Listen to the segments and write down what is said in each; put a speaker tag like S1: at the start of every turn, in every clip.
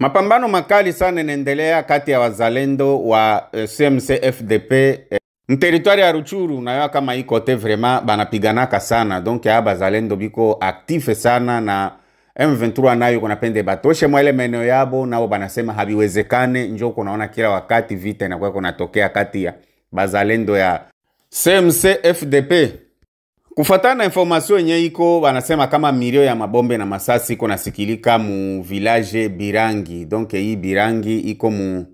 S1: Mapambano makali sana inaendelea kati ya wazalendo wa CMC FDP mteritwari ya Ruchuru na kama iko te vraiment banapiganaka sana. Donc ya bazalendo biko active sana na M23 nayo kuna pende batoshe mwele maeneo yabo, nao banasema habiwezekane. Njoo kunaona kila wakati vita inakuwa kunatokea kati ya bazalendo ya CMC FDP. Kufatana na information yenye iko banasema kama milio ya mabombe na masasi iko nasikilika mu village Birangi. Donc hii Birangi iko mu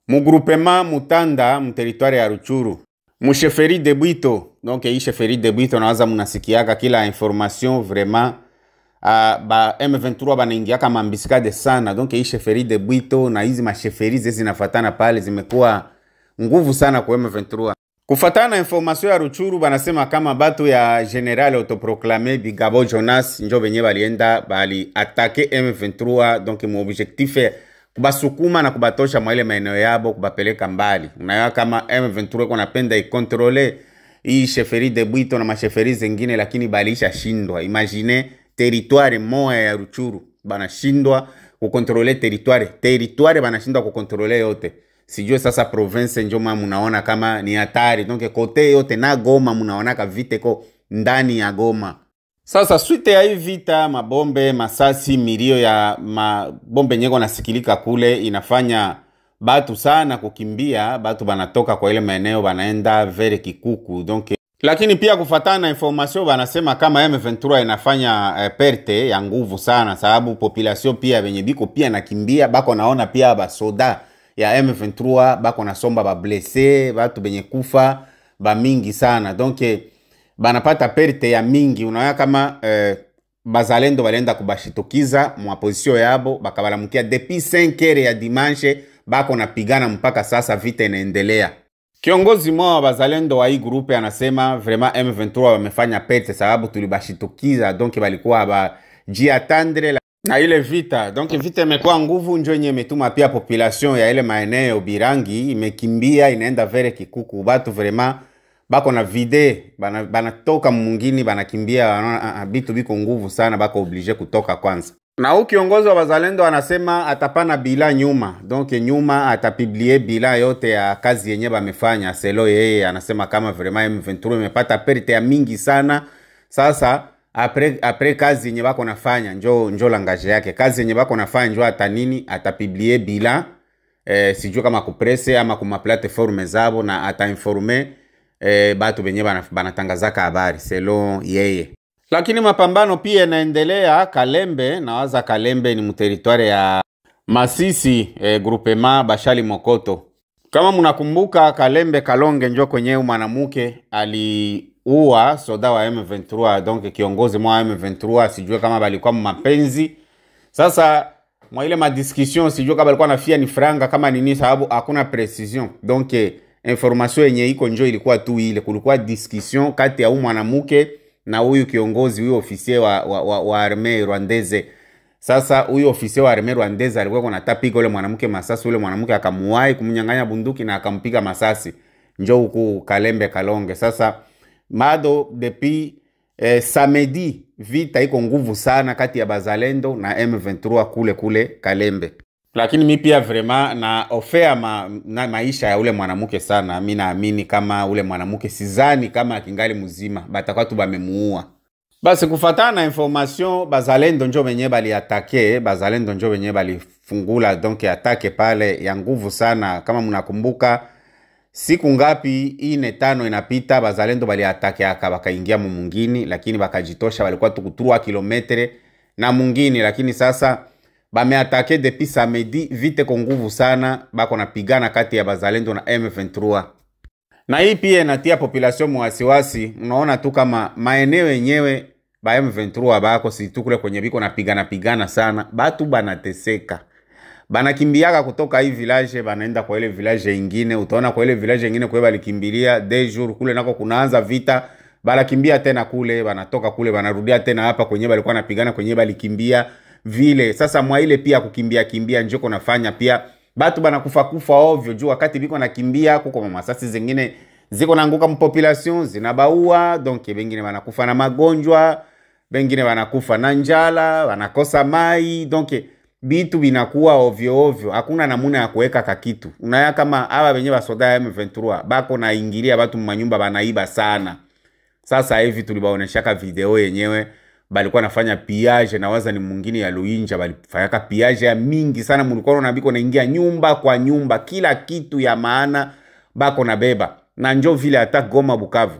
S1: groupement Mutanda mu territoire ya Ruchuru, mu chefferie de Bwito. Donc hii chefferie de Bwito nawaza munasikiaka kila information vraiment ba M23 banaingia kama mbisikade sana. Donc hii chefferie de Bwito na hizi ma chefferie zinafatana pale zimekuwa nguvu sana kwa M23. Kufatana na information ya Ruchuru banasema kama batu ya general autoproclamé Bigabo Jonas njo benye balienda bali atake M23. Donc mu objectif kubasukuma na kubatosha mwele maeneo yabo kubapeleka mbali. Unaona kama M23 kuna penda ikontrole hii chefferie de Bwito na machefferie zingine, lakini balisha shindwa. Imagine territoire moya ya Ruchuru banashindwa kukontrole territoire banashindwa kukontrole yote. Sijue sasa province njoma munaona kama ni hatari. Donc kote yote na Goma munaona ka vite ko ndani ya Goma. Sasa suite ya hii vita, mabombe, masasi, milio ya mabombe nyeko nasikilika kule inafanya batu sana kukimbia. Batu banatoka kwa ile maeneo banaenda vere Kikuku. Donc lakini pia kufatana na information banasema kama M23 inafanya perte ya nguvu sana, sababu population pia benye biko pia nakimbia bako naona pia basoda ya M23 bako nasomba ba blessé, batu benye kufa ba mingi sana. Donc banapata perte ya mingi. Unaona kama bazalendo balenda kubashitukiza mwa position yabo bakabalamukia depuis 5h ya dimanche bako napigana mpaka sasa vita inaendelea. Kiongozi mwa wa bazalendo wa hii grupe anasema vraiment M23 wamefanya perte sababu tulibashitukiza. Donc balikuwa bajiatandre na ile vita. Donc vita imekuwa nguvu, njo yenye imetuma pia population ya ile maeneo Birangi imekimbia inaenda vere Kikuku. Batu vraiment bako na vide banatoka mwingine banakimbia, bitu biko nguvu sana, bako oblige kutoka kwanza. Na huyu kiongozi wa bazalendo anasema atapana bila nyuma. Donc nyuma atapiblie bila yote ya kazi yenye bamefanya. Selo yeye anasema kama vraiment M23 imepata perte ya mingi sana. Sasa apre kazi yenye bako nafanya njo langaje yake. Kazi yenye bako nafanya njo atanini atapiblie bila sijui kama kupresse ama kuma platform zabo, na atainforme batu benye banatangazaka habari selo yeye. Lakini mapambano pia yanaendelea Kalembe. Nawaza Kalembe ni mteritware ya Masisi groupement Bashali Mokoto. Kama mnakumbuka Kalembe Kalonge njo kwenye mwanamuke aliua soda wa M23. Donc kiongozi mwa M23 sijue kama balikuwa mapenzi. Sasa mwa ile madiscussion sijue kama balikuwa nafia ni franga kama nini, sababu hakuna precision. Donc information yenye iko njo ilikuwa tu ile, kulikuwa discussion kati ya mwanamuke na huyu kiongozi, huyu ofisier wa armée rwandaise. Sasa huyu ofisier wa armée rwandaise alikuwa anatapiga ule mwanamke masasi, ule mwanamke akamuwai kumnyang'anya bunduki na akampiga masasi. Njoo huku Kalembe Kalonge. Sasa mado depuis samedi vita iko nguvu sana kati ya bazalendo na M23 kule Kalembe. Lakini mi pia vraiment na ofea maisha ya ule mwanamke sana. Mimi naamini kama ule mwanamke sizani kama akingali mzima batakuwa tu bamemuua. Basi kufatana na information bazalendo njo benye bali atake, bazalendo njo benye bali fungula donc atake pale ya nguvu sana. Kama mnakumbuka siku ngapi 4-5 inapita bazalendo bali atake bakaingia mu mwingine, lakini bakajitosha walikuwa tu 3 kilometre na mwingine. Lakini sasa bameatake depuis samedi vite kwa nguvu sana, bako napigana kati ya bazalendo na M23. Na hii pia inatia population mwasiwasi. Unaona tu kama maeneo yenyewe ba M23 bako si tu kule kwenye biko napigana sana, batu banateseka. Banakimbiaka kutoka hii village banaenda kwa ile village nyingine. Utaona kwa ile village nyingine kwa balikimbilia 2 jours kule nako kunaanza vita, banakimbia tena kule, banatoka kule banarudia tena hapa kwenye balikuwa napigana kwenye balikimbia vile. Sasa mwa ile pia kukimbia njoko nafanya pia batu banakufa ovyo juu wakati biko nakimbia kuko masasi zingine ziko naanguka mpopulation zinabaua. Donc bengine banakufa na magonjwa, bengine banakufa na njala, banakosa mai. Donc bitu binakuwa ovyo ovyo, hakuna namuna ya kuweka kakitu. Unaya kama hawa wenye basoda ya M23 bako na ingilia watu manyumba banaiba sana. Sasa hivi tulibaoneshaka video yenyewe balikuwa nafanya piage na waza ni mwingine ya Luinja balifanyaka piage ya mingi sana, mulikuwa na biko naingia nyumba kwa nyumba, kila kitu ya maana bako na beba. Na njo vile hata Goma Bukavu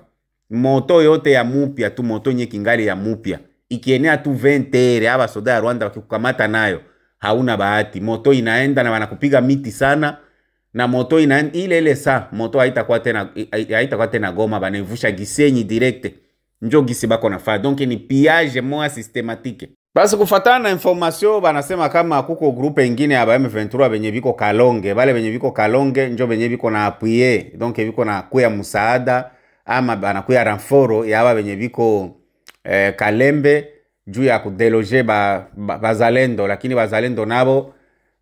S1: moto yote ya mupya tu, moto nye kingali ya mupya ikienea tu 20 haba soda ya Rwanda wakikukamata nayo hauna bahati. Moto inaenda na wanakupiga miti sana, na moto inaenda ile saa moto haitakuwa tena Goma, banevusha Gisenyi direct. Njo gisi bako nafaa. Donc ni pillage moya systematique. Basi kufatana na information banasema kama kuko groupe ingine ya M23 benye biko Kalonge, bale benye biko Kalonge njo benye biko na appuyer, donc biko na kuya musaada ama banakuya renfort ya aba benye biko Kalembe juu ya kudeloge bazalendo, lakini bazalendo nabo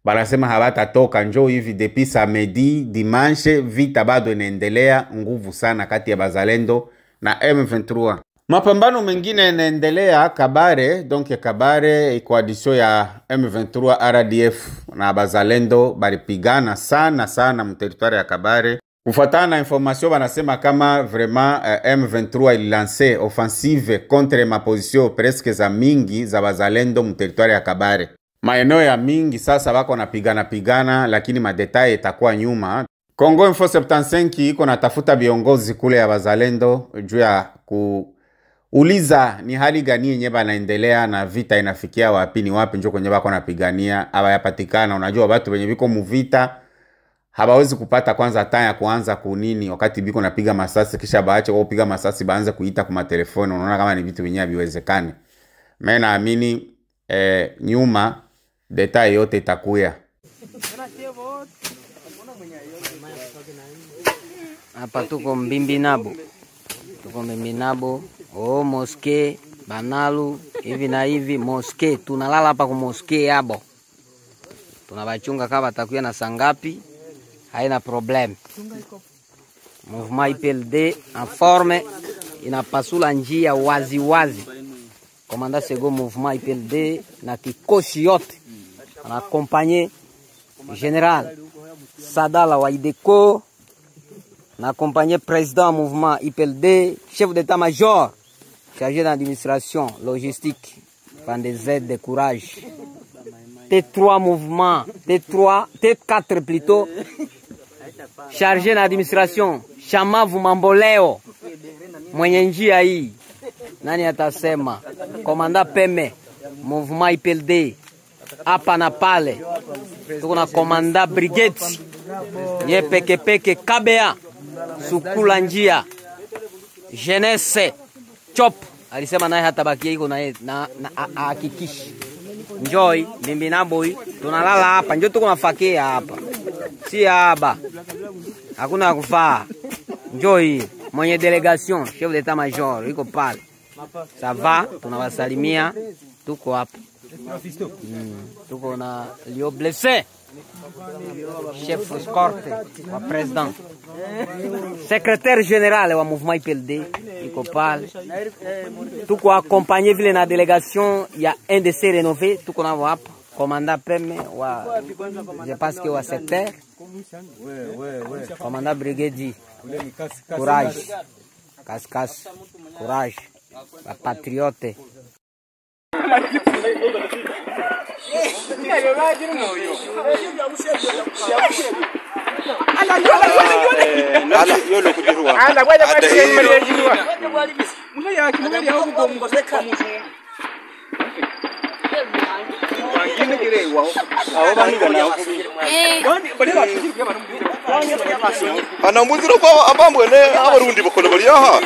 S1: banasema habata njo hivi depuis samedi dimanche, vita bado inaendelea nguvu sana kati ya bazalendo na M23. Mapambano mengine inaendelea Kabare, donc Kabare coalition ya M23 RDF na bazalendo baripigana sana mu territoire ya Kabare. Kufuatana na information banasema kama vraiment M23 il lance offensive contre ma position presque za mingi za bazalendo mu territoire ya Kabare. Maeneo ya mingi sasa bako napigana, lakini madetail itakuwa nyuma. Congo Info 75 iko natafuta viongozi kule ya bazalendo juu ya kuuliza ni hali gani yenye banaendelea na vita inafikia wapi, ni wapi njo kwenye bako napigania habayapatikana. Unajua watu wenye biko muvita habawezi kupata kwanza time ya kuanza kunini wakati biko napiga masasi, kisha baache wao piga masasi baanze kuita kwa telefoni. Unaona kama ni vitu vyenyewe viwezekane. Mimi naamini nyuma detail yote itakuya.
S2: Hapa tuko Mbimbinabo. Moske Banalu hivi na hivi moske. Tunalala hapa kwa moske yabo. Tunabachunga kama batakuya na sangapi. Haina problem. Mouvement IPLD en forme inapasula njia wazi. Komanda Sego Mouvement IPLD na kikosi yote anakompanye General Sadala wa IDECO na accompagné président mouvement IPLD, chef d'état-major, chargé d'administration, logistique, Pandez de courage. T3 mouvement, T4 plutôt, chargé d'administration, Shamavu Mamboleo, mwenye njia hii, nani atasema, komanda Peme, mouvement IPLD, hapa na pale, tuko na komanda brigade, nye peke KBA, Sukula njia, jeunesse, chop, alisema naye hatabakia iko na hakikishi. Njoi, Mbimbinabo, tunalala hapa, njoo tuko nafakia hapa. Si haba. Hakuna kufaa. Njoi, mwenye delegation, chef d'état-major, iko pale. Ça va, tunawasalimia, tuko hapa. Tuko na Lio blessé. Chef escorte wa président. Secrétaire général wa mouvement IPLD, iko pale. Tuko accompagné vile na délégation ya NDC rénové, tuko na hapa. Commandant Peme wa je pense que wa secteur. Commandant brigade. Courage. Kaskas. Courage. La patriote.
S3: Anamuziro kwa abambwene abarundi bakole bali aha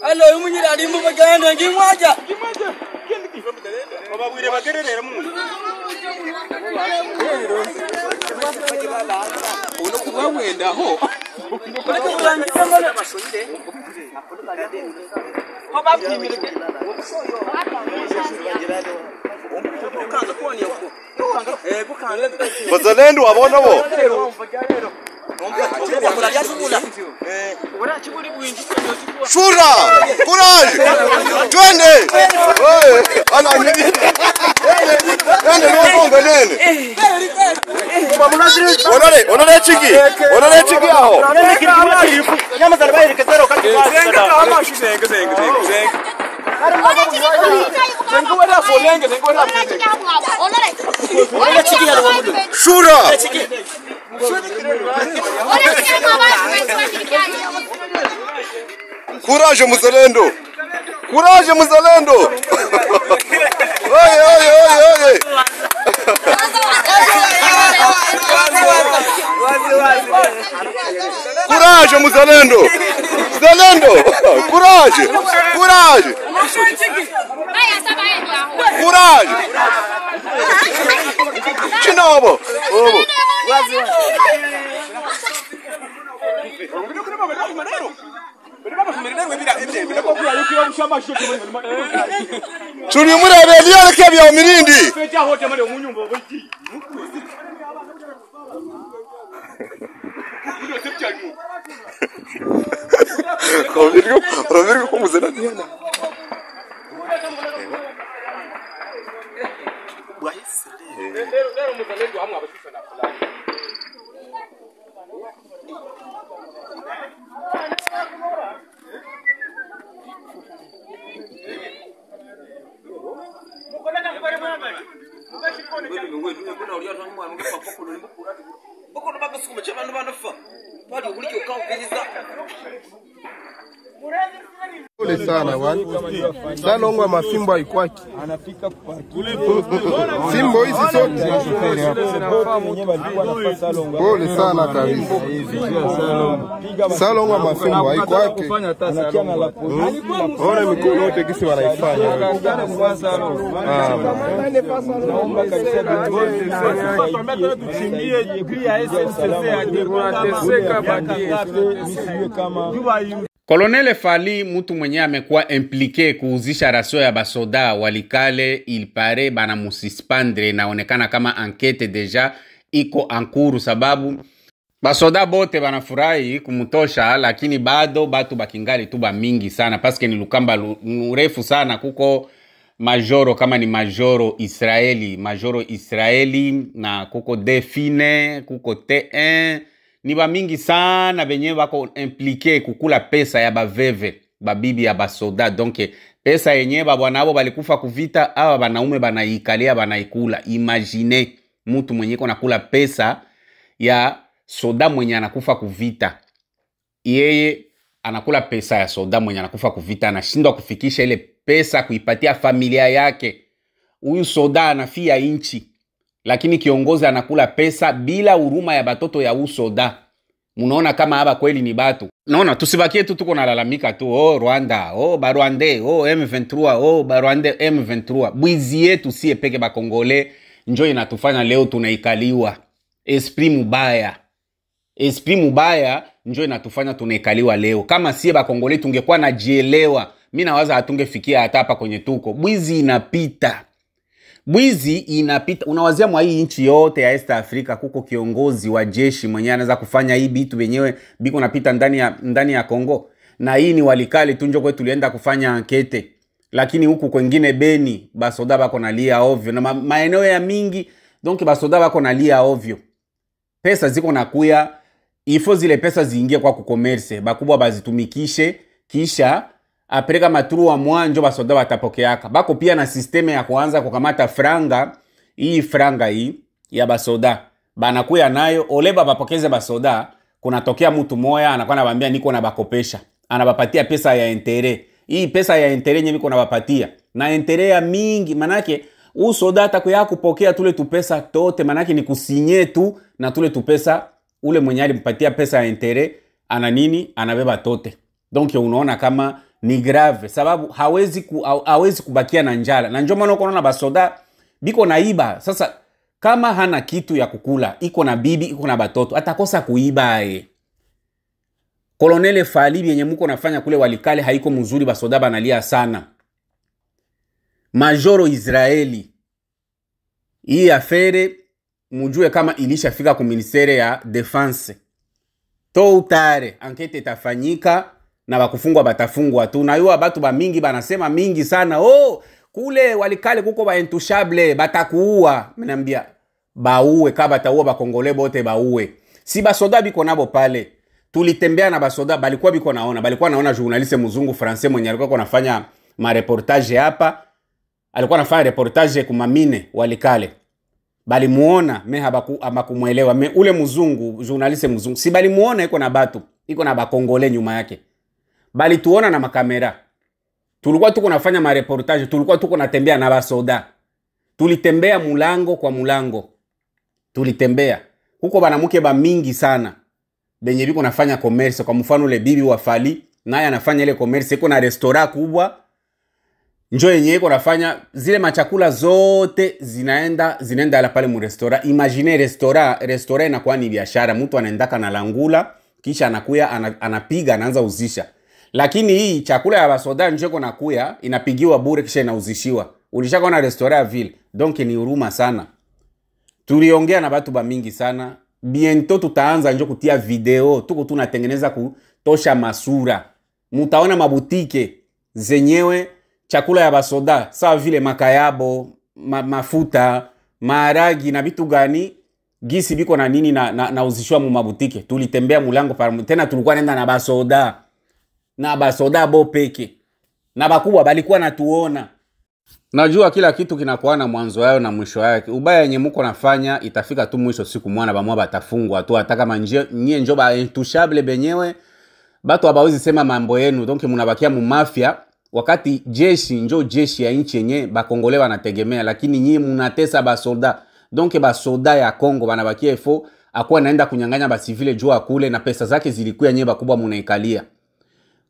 S4: Hello, umunyira ari mu baganda ngimwaja. Bababwire bagererera mu. Uno kuba wenda ho. Bababwire
S3: Wazalendo wabona bo. Shura! Courage! Twende! Oye, ana nini? Twende nongo nene. Onole chiki. Onole chiki hao.
S5: Nyama za bairi kezero kati kwa.
S3: Shura! Courage mzalendo! Courage mzalendo! Oye oye oye oye! Courage mzalendo! Mzalendo! Courage! Courage! Courage! Chinobo! Obo! Tuli murabeli aleke bya mirindi. Rodrigo como zena diana.
S6: Pole sana wani. Salongwa mafimbo haikwaki. Anafika fimbo hizi sote. Pole sana kabisa. Salongwa mafimbo haikwaki. Ona mikono yote kisi wanaifanya. Naomba kabisa
S1: Colonel Fally mutu mwenye amekuwa implike kuuzisha rasio ya basoda walikale, il pare bana musispandre, naonekana kama enquête deja iko ankuru, sababu basoda bote banafurahi kumutosha, lakini bado batu bakingali tu ba mingi sana paske ni lukamba mrefu sana. Kuko majoro kama ni majoro Israeli na kuko Define, kuko T1, ni ba mingi sana benye bako implike kukula pesa ya baveve babibi ya basoda. Donc pesa yenye babwana abo balikufa kuvita, awa banaume banaikalia banaikula. Imagine mtu mwenye kona kula pesa ya soda mwenye anakufa kuvita, yeye anakula pesa ya soda mwenye anakufa kuvita, anashindwa kufikisha ile pesa kuipatia familia yake. Huyu soda anafia inchi, lakini kiongozi anakula pesa bila huruma ya batoto ya huyu soda. Munaona kama haba kweli ni batu? Naona tusibakie tu tuko nalalamika tu, oh Rwanda, oh Barwande, oh M23, oh Barwande M23. Bwizi yetu siye peke ba Kongole njoo inatufanya leo tunaikaliwa. Esprit mubaya njoo inatufanya tunaikaliwa leo. Kama siye ba Kongole tungekuwa najielewa, mimi nawaza hatungefikia hata hapa kwenye tuko. Bwizi inapita. Unawazia mwa hii nchi yote ya East Africa kuko kiongozi wa jeshi mwenye anaweza kufanya hii bitu wenyewe biko napita ndani ya Kongo. Na hii ni walikali tunjo kwetu tulienda kufanya ankete. Lakini huku kwengine Beni basoda bako nalia ovyo, na maeneo ya mingi donc basoda bako nalia ovyo. Pesa ziko nakuya, ifo zile pesa ziingie kwa kukomerse, bakubwa bazitumikishe, kisha apreka maturu wa mwanjo basoda batapokeaka. Bako pia na sisteme ya kuanza kukamata franga hii ya basoda. Banakuya nayo, oleba bapokeze basoda, kuna tokea mtu moya, anakuwa nabambia niko na bakopesha. Anabapatia pesa ya entere. Hii pesa ya entere nye niko nabapatia. Na entere ya mingi, manake, soda atakuya kupokea tule tupesa tote, manake ni kusinye tu, na tule tupesa, ule mwenye alimpatia pesa ya entere, anabeba tote. Donc unaona kama ni grave, sababu hawezi kubakia na njala. Na njoo maana unaona basoda biko naiba. Sasa kama hana kitu ya kukula, iko na bibi, iko na batoto, atakosa kuiba Colonel Fally yenye mko nafanya kule walikale haiko mzuri, basoda banalia sana. Majoro Israeli hii afere mujue kama ilishafika ku ministere ya defense. To utare ankete itafanyika na bakufungwa batafungwa tu. Na yuwa batu ba mingi banasema mingi sana. Oh, kule Walikale kuko ba intouchable batakuua. Menambia bauwe kaba bataua bakongole bote bauwe. Si basoda biko nabo pale. Tulitembea na basoda balikuwa biko naona. Balikuwa naona journaliste mzungu français mwenye alikuwa kunafanya ma reportage hapa. Alikuwa anafanya reportage kumamine Walikale. Bali muona me habakumuelewa. Me ule mzungu, journaliste mzungu, si bali muona iko na batu, iko na bakongole nyuma yake. Bali tuona na makamera. Tulikuwa tuko nafanya ma reportage, tulikuwa tuko natembea na basoda. Tulitembea mulango kwa mulango. Tulitembea. Huko banamuke ba mingi sana. Benye biko nafanya commerce, kwa mfano ule bibi wa Fally, naye anafanya ile commerce, iko na restaurant kubwa. Njo yenye iko nafanya zile machakula zote zinaenda la pale mu restaurant. Imagine restaurant inakuwa ni biashara, mtu anaendaka na langula kisha anakuya anapiga anaanza uzisha. Lakini hii chakula ya basoda njo iko nakuya inapigiwa bure kisha inauzishiwa. Ulishaka na restaurant ya vile. Donc ni huruma sana. Tuliongea na batu ba mingi sana. Bientôt tutaanza njo kutia video, tuko tunatengeneza kutosha masura. Mutaona mabutike zenyewe chakula ya basoda sawa vile makayabo, mafuta, maharagi na vitu gani gisi biko na nini na uzishwa mu mabutike. Tulitembea mulango tena tulikuwa nenda na basoda. Na basoda bo peke. Na bakubwa balikuwa natuona. Najua kila kitu kinakuwa na mwanzo yao na mwisho yake. Ubaya yenye muko nafanya itafika tu mwisho siku mwana bamwa batafungwa tu ataka manje nyie njo ba intouchable benyewe. Batu abawezi sema mambo yenu. Donc munabakia mu mafia. Wakati jeshi ya nchi yenye bakongole wanategemea, lakini nyinyi munatesa basoda. Donc basoda ya Kongo banabakia ifo akuwa naenda kunyang'anya basivile jua kule na pesa zake zilikuwa nyeba kubwa munaikalia.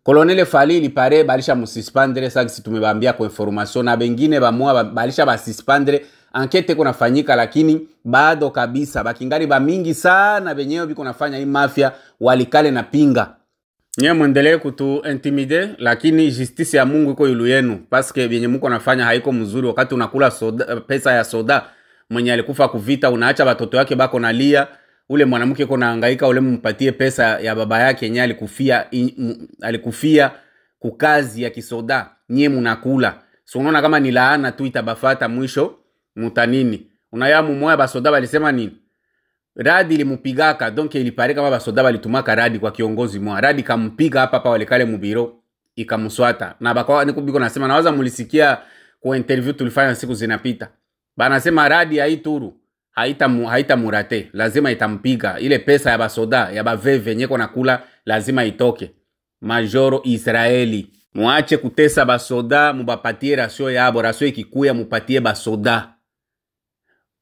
S1: Colonel Fally ilipare balisha musispandre sasa tumebambia kwa information na bengine bamwa balisha basispandre enquête kuna fanyika, lakini bado kabisa bakingari ba mingi sana benyewe biko nafanya hii mafia Walikale na pinga. Nye muendelee kutu intimide, lakini justice ya Mungu iko yulu yenu. Paske benye muko nafanya haiko mzuri. Wakati unakula pesa ya soda mwenye alikufa kuvita, unaacha watoto wake bako nalia. Ule mwanamke kuna hangaika, ule mpatie pesa ya baba yake nye alikufia kukazi ya kisoda. Nye munakula. So unaona kama ni laana tu itabafata mwisho mutanini. Unayamu moya basoda balisema nini? Radi ilimupigaka, donc ilipare kama basoda balitumaka radi kwa kiongozi mwa. Radi kampiga hapa Walikale mubiro, ikamuswata. Na bakawa nikubiko nasema, nawaza mulisikia kwa interview tulifanya siku zinapita. Banasema radi ya ituru, haita murate, lazima itampiga. Ile pesa ya basoda, ya baveve nyeko nakula, lazima itoke. Majoro Israeli. Muache kutesa basoda, mubapatie rasio yabo, rasio ikikuya mupatie basoda.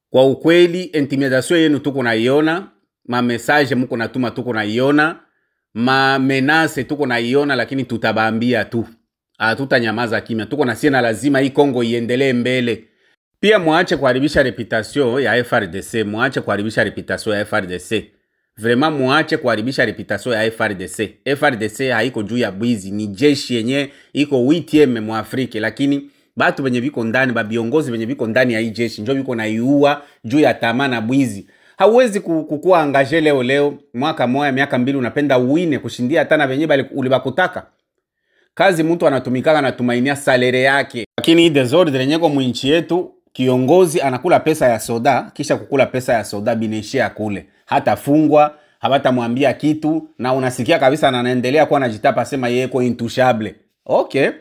S1: Kwa ukweli, intimidasyon yenu tuko na iona, ma message muko natuma tuko na iona, ma menace tuko na iona, lakini tutabambia tu. Tutanyamaza kimya. Tuko na siena lazima hii Kongo iendelee mbele. Pia muache kuharibisha reputation ya FRDC, muache kuharibisha reputation ya FRDC. Vraiment muache kuharibisha reputation ya FRDC. FRDC haiko juu ya bwizi, ni jeshi yenye iko 8e mu Afrika, lakini batu benye biko ndani, babiongozi benye biko ndani ya hii jeshi njo biko na iua juu ya tamaa na bwizi. Hauwezi kukua angaje leo mwaka moja miaka mbili unapenda uwine kushindia hata na benye bali ulibakutaka. Kazi mtu anatumikaka na tumainia salere yake. Lakini hii desordre nyeko mwinchi yetu, kiongozi anakula pesa ya soda, kisha kukula pesa ya soda bineshia kule. Hata fungwa, habata muambia kitu, na unasikia kabisa na anaendelea kuwa najitapa sema yeko intouchable. Okay.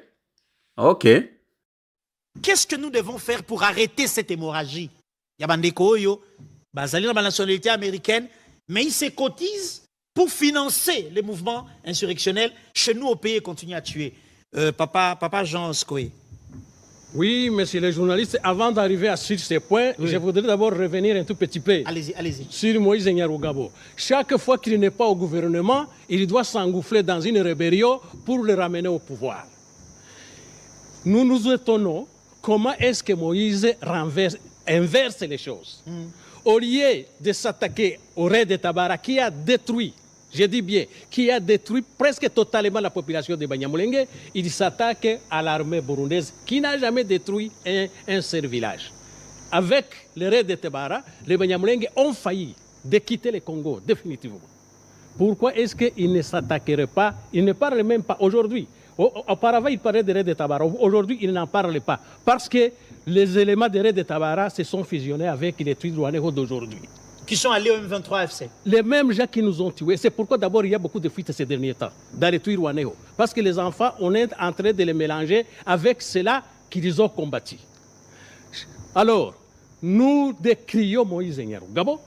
S7: Qu'est-ce que nous devons faire pour arrêter cette hémorragie? Yabandeko oyo, bazali na nationalité américaine, mais ils se cotisent pour financer les mouvements insurrectionnels chez nous au pays et continuent à tuer. Papa Jean Skoé.
S8: Oui, monsieur le journaliste, avant d'arriver sur ce point, je voudrais d'abord revenir un tout petit peu.
S7: Allez-y.
S8: Sur Moïse Nyarugabo. Chaque fois qu'il n'est pas au gouvernement, il doit s'engouffrer dans une rébellion pour le ramener au pouvoir. Nous nous étonnons comment est-ce que Moïse inverse les choses. Au lieu de s'attaquer au raid de Tabara qui a détruit, je dis bien, qui a détruit presque totalement la population de Banyamulenge, il s'attaque à l'armée burundaise qui n'a jamais détruit un seul village. avec les raids de Tebara, les Banyamulenge ont failli de quitter le Congo définitivement. Pourquoi est-ce qu'ils ne s'attaqueraient pas? Ils ne parlent même pas aujourd'hui. Auparavant, ils parlaient des raids de Tabara. Aujourd'hui, ils n'en parlent pas. Parce que les éléments des raids de Tabara se sont fusionnés avec les Twirwaneho d'aujourd'hui.
S7: Qui sont allés au M23 FC.
S8: Les mêmes gens qui nous ont tués. C'est pourquoi d'abord il y a beaucoup de fuites ces derniers temps dans les Twirwaneho. Parce que les enfants, on est en train de les mélanger avec ceux-là qu'ils ont combattu. Alors, nous décrions Moïse Nyarugabo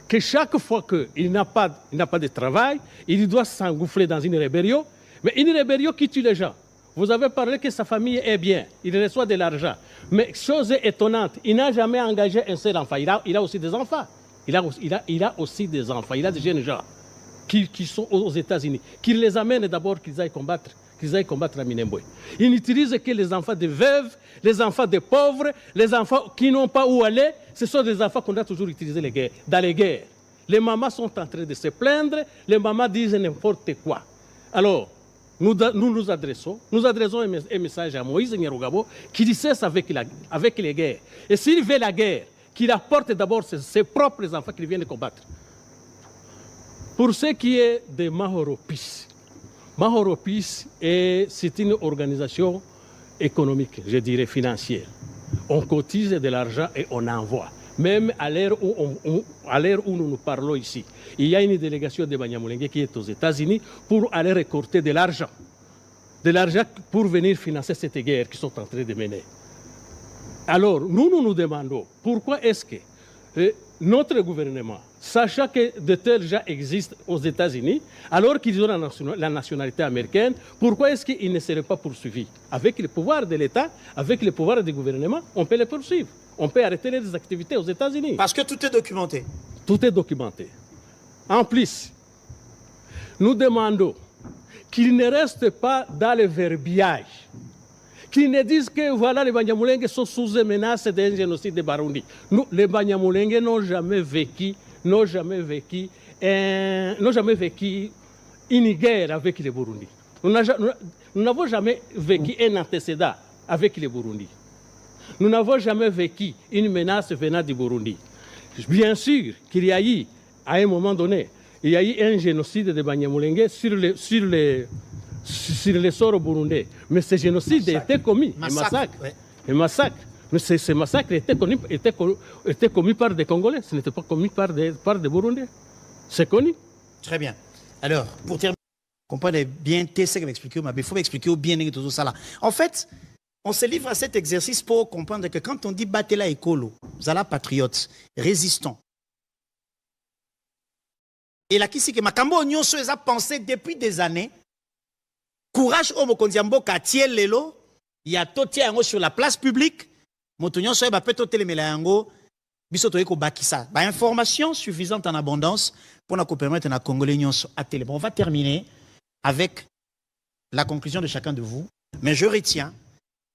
S8: que chaque fois qu'il n'a pas de travail, il doit s'engouffrer dans une rébellion. Mais une rébellion qui tue les gens. Vous avez parlé que sa famille est bien, il reçoit de l'argent. Mais chose étonnante, il n'a jamais engagé un seul enfant. Il a aussi des enfants. Il a aussi des enfants. Il a des jeunes gens qui sont aux États-Unis, qui les amènent d'abord qu'ils aillent combattre à Minembwe. Il n'utilise que les enfants de veuves, les enfants de pauvres, les enfants qui n'ont pas où aller. Ce sont des enfants qu'on a toujours utilisés dans les guerres. Les mamans sont en train de se plaindre, les mamans disent n'importe quoi. Alors, nous adressons un message à Moïse Nyarugabo qui cesse avec les guerres. Et s'il veut la guerre, qu'il apporte d'abord ses propres enfants qu'il vient de combattre. Pour ce qui est de Mahoropis, Mahoropis, c'est une organisation économique, je dirais financière. On cotise de l'argent et on envoie. Même à l'ère où nous parlons ici, il y a une délégation de Banyamulenge qui est aux États-Unis pour aller récolter de l'argent pour venir financer cette guerre qu'ils sont en train de mener. Alors, nous demandons pourquoi est-ce que notre gouvernement, sachant que de tels gens existent aux États-Unis, alors qu'ils ont la nationalité américaine, pourquoi est-ce qu'ils ne seraient pas poursuivis? Avec le pouvoir de l'État, avec le pouvoir du gouvernement, on peut les poursuivre. On peut arrêter les activités aux États-Unis.
S7: Parce que tout est documenté.
S8: Tout est documenté. En plus, nous demandons qu'ils ne restent pas dans le verbiage, qu'ils ne disent que voilà, les Banyamulenge sont sous menace d'un génocide de Barundi. Nous, les Banyamulenge n'ont jamais vécu une guerre avec les Burundi. Nous n'avons jamais vécu un antécédent avec les Burundi. Nous n'avons jamais vécu une menace venant du Burundi. Bien sûr qu'il y a eu, à un moment donné, il y a eu un génocide de Banyamulenge sur les sorts burundais. Mais ce génocide était commis, un massacre. Mais ce massacre était commis par des Congolais, ce n'était pas commis par des Burundais. C'est connu.
S7: Très bien. Alors, pour terminer, comprenez bien ce que m'expliquer, mais il faut m'expliquer bien tout ça là. En fait, on se livre à cet exercice pour comprendre que quand on dit Batela Ekolo, Zala patriote, résistant. Et là, qui c'est que Makambo Nyonso a pensé depuis des années, courage au Mokondiambo Katiel Lelo, il y a Totia Yango sur la place publique, Motonionso a peut télémela Yango, Bisoto Eko Bakisa. Information suffisante en abondance pour nous permettre à Congolais Nyonso à télé. Bon, on va terminer avec la conclusion de chacun de vous, mais je retiens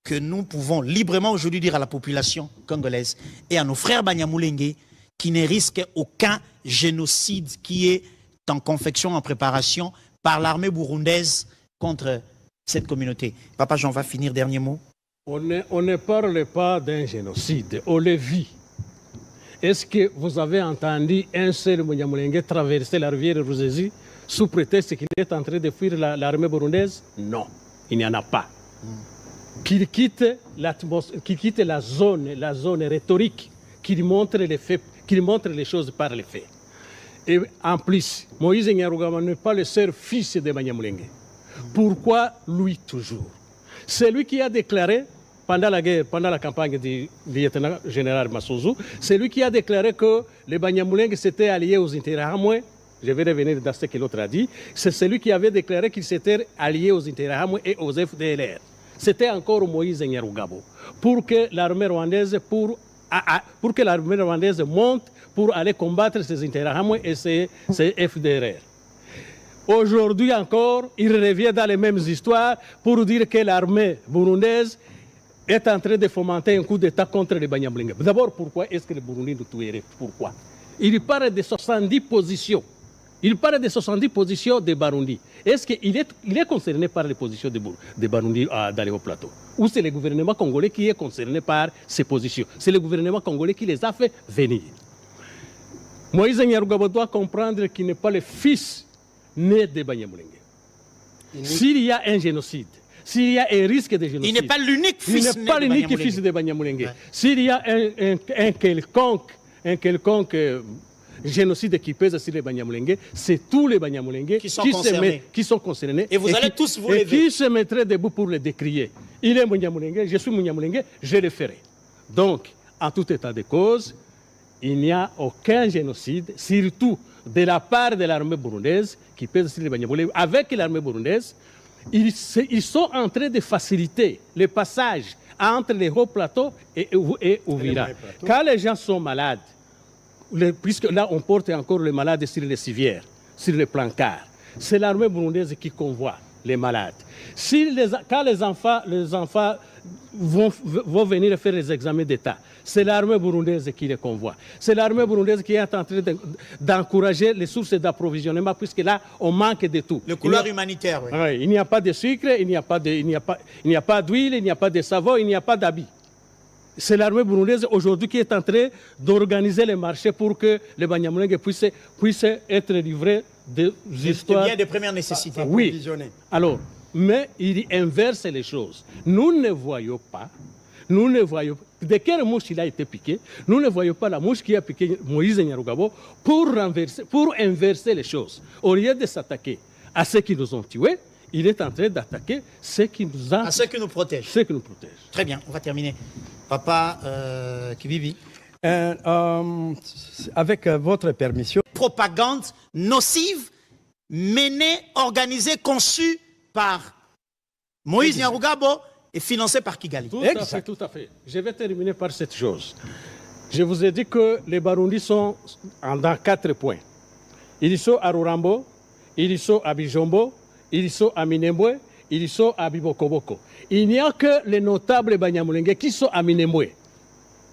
S7: que nous pouvons librement aujourd'hui dire à la population congolaise et à nos frères Banyamulenge qui ne risquent aucun génocide qui est en confection, en préparation par l'armée burundaise contre cette communauté. Papa Jean, va finir, dernier mot.
S8: On ne parle pas d'un génocide, on le vit. Est-ce que vous avez entendu un seul Banyamulenge traverser la rivière Ruzizi sous prétexte qu'il est en train de fuir l'armée burundaise? Non, il n'y en a pas. Qu'il quitte la zone rhétorique, qu'il montre les faits, qu'il montre les choses par les faits. Et en plus, Moïse Nyarugabo n'est pas le seul fils de Banyamulenge. Pourquoi lui toujours? C'est lui qui a déclaré, pendant la guerre, pendant la campagne du lieutenant général Massouzou, c'est lui qui a déclaré que les Banyamulenge s'étaient alliés aux Interahamwe. Je vais revenir dans ce que l'autre a dit. C'est celui qui avait déclaré qu'ils s'étaient alliés aux Interahamwe et aux FDLR. C'était encore Moïse Nyarugabo. Pour que l'armée rwandaise monte pour aller combattre ces Interahamwe et ces FDLR. Aujourd'hui encore, il revient dans les mêmes histoires pour dire que l'armée burundaise est en train de fomenter un coup d'État contre les Banyamulenge. D'abord, pourquoi est-ce que les Burundais nous tueraient? Pourquoi? Il parle de 70 positions. Il parle de 70 positions de Barundi. Est-ce qu'il est concerné par les positions de Barundi dans les hauts plateaux? Ou c'est le gouvernement congolais qui est concerné par ces positions? C'est le gouvernement congolais qui les a fait venir. Moïse Nyarugabo doit comprendre qu'il n'est pas le fils né de Banyamulenge. S'il y a un génocide, s'il y a un risque de génocide...
S7: Il n'est pas l'unique fils
S8: de Banyamulenge. Ouais. S'il y a un quelconque génocide qui pèse sur les Banyamulenge, c'est tous les Banyamulenge qui sont concernés.
S7: Et vous allez tous vous lever.
S8: Et qui se mettraient debout pour le décrier. Il est Banyamulenge, je suis Banyamulenge, je le ferai. Donc, en tout état de cause, il n'y a aucun génocide, surtout de la part de l'armée burundaise qui pèse sur les Banyamulenge. Avec l'armée burundaise, ils sont en train de faciliter le passage entre les hauts plateaux et Uvira. Quand les gens sont malades, puisque là on porte encore les malades sur les civières, sur les plancards, c'est l'armée burundaise qui convoie les malades. Quand les enfants vont venir faire les examens d'État, c'est l'armée burundaise qui les convoie. C'est l'armée burundaise qui est en train d'encourager les sources d'approvisionnement, puisque là, on manque de tout.
S7: Le couloir humanitaire, oui.
S8: Oui. Il n'y a pas de sucre, il n'y a pas d'huile, il n'y a pas de savon, il n'y a pas d'habits. C'est l'armée burundaise aujourd'hui qui est en train d'organiser les marchés pour que les Banyamulenge puissent être livrés des histoires...
S7: Des biens de première nécessité.
S8: Oui. Alors, mais il inverse les choses. Nous ne voyons pas, de quelle mouche il a été piqué, nous ne voyons pas la mouche qui a piqué Moïse Nyarugabo pour inverser les choses. Au lieu de s'attaquer à ceux qui nous ont tués, il est en train d'attaquer ceux qui nous ont...
S7: À ceux qui nous protègent.
S8: Ceux qui nous protègent.
S7: Très bien, on va terminer. Papa Kivivi.
S9: Avec votre permission.
S7: Propagande nocive, menée, organisée, conçue par Moïse Nyarugabo et financée par Kigali.
S8: Tout à fait. Je vais terminer par cette chose. Je vous ai dit que les Barundi sont dans 4 points. Ils sont à Rurambo, ils sont à Bijombo, ils sont à Minembwe, ils sont à Bibokoboko. Il n'y a que les notables Banyamulenge qui sont à Minembwe,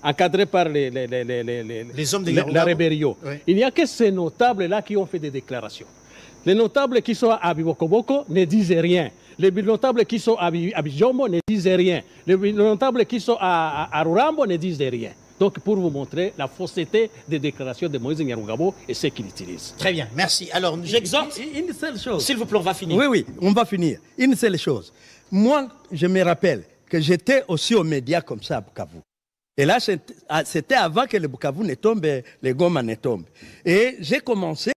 S8: encadrés par les
S7: hommes de
S8: la rébellion.
S7: Oui.
S8: Il n'y a que ces notables-là qui ont fait des déclarations. Les notables qui sont à Bibokoboko ne disent rien. Les notables qui sont à Bijombo ne disent rien. Les notables qui sont à Rurambo ne disent rien. Donc, pour vous montrer la fausseté des déclarations de Moïse Nyarugabo et ce qu'il utilise.
S7: Très bien, merci. Alors, j'exhorte.
S9: Une seule chose.
S7: S'il vous plaît, on va finir.
S9: Oui, on va finir. Une seule chose. Moi, je me rappelle que j'étais aussi aux médias comme ça à Bukavu. Et là, c'était avant que le Bukavu ne tombe, le Goma ne tombe. Et j'ai commencé